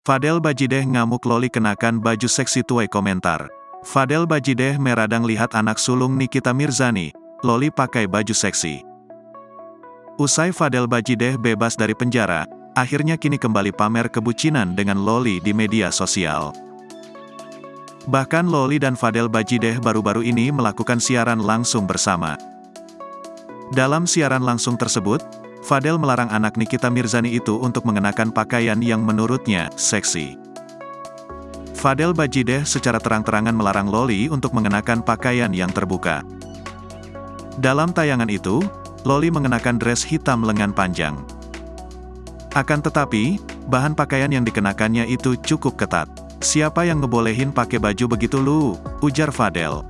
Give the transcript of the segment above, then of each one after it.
Fadel Bajideh ngamuk Loli kenakan baju seksi tuai komentar. Fadel Bajideh meradang lihat anak sulung Nikita Mirzani, Loli pakai baju seksi. Usai Fadel Bajideh bebas dari penjara, akhirnya kini kembali pamer kebucinan dengan Loli di media sosial. Bahkan Loli dan Fadel Bajideh baru-baru ini melakukan siaran langsung bersama. Dalam siaran langsung tersebut, Fadel melarang anak Nikita Mirzani itu untuk mengenakan pakaian yang menurutnya seksi. Fadel Bajideh secara terang-terangan melarang Loli untuk mengenakan pakaian yang terbuka. Dalam tayangan itu, Loli mengenakan dress hitam lengan panjang. Akan tetapi, bahan pakaian yang dikenakannya itu cukup ketat. "Siapa yang ngebolehin pakai baju begitu lu?" ujar Fadel.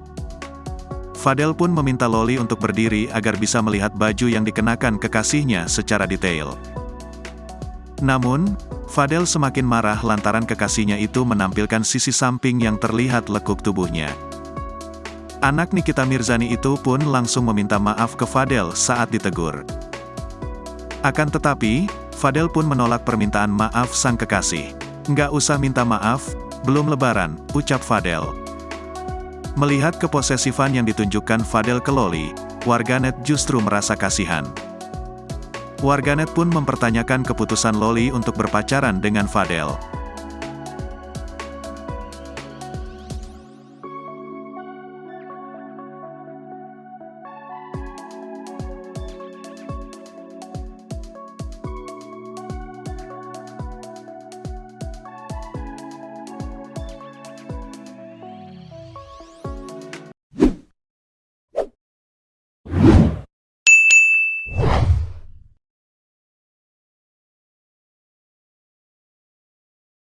Fadel pun meminta Loli untuk berdiri agar bisa melihat baju yang dikenakan kekasihnya secara detail. Namun, Fadel semakin marah lantaran kekasihnya itu menampilkan sisi samping yang terlihat lekuk tubuhnya. Anak Nikita Mirzani itu pun langsung meminta maaf ke Fadel saat ditegur. Akan tetapi, Fadel pun menolak permintaan maaf sang kekasih. "Nggak usah minta maaf, belum lebaran," ucap Fadel. Melihat keposesifan yang ditunjukkan Fadel ke Loli, warganet justru merasa kasihan. Warganet pun mempertanyakan keputusan Loli untuk berpacaran dengan Fadel.